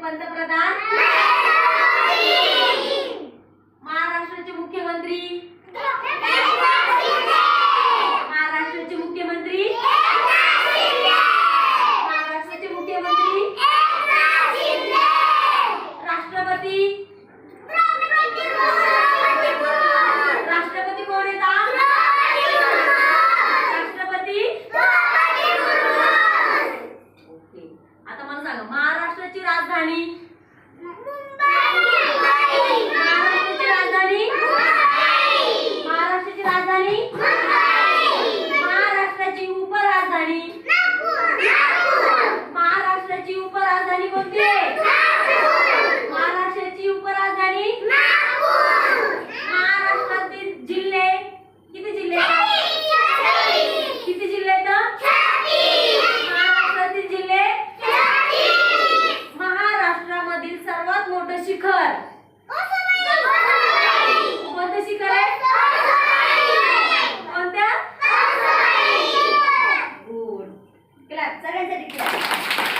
पंतप्रधान, महाराष्ट्राचे मुख्यमंत्री, महाराष्ट्राचे मुख्यमंत्री, महाराष्ट्राचे मुख्यमंत्री, राष्ट्रपती, राष्ट्रपती कोण येतात? राष्ट्रपती. ओके, आता मला सांगा महाराष्ट्राची राजधानी. महाराष्ट्राची राजधानी. महाराष्ट्राची राजधानी. महाराष्ट्राची उपराजधानी. महाराष्ट्राची उपराजधानी कोणती आहे? महाराष्ट्राची उपराजधानी. महाराष्ट्रातील जिल्हे किती जिल्हे? किती जिल्हे आहेत? महाराष्ट्रातील जिल्हे. महाराष्ट्रामधील सर्वात मोठं शिखर कोणतं शिखर आहे? कोणत्या? गुड. क्लॅप सगळ्यांसाठी क्लॅप.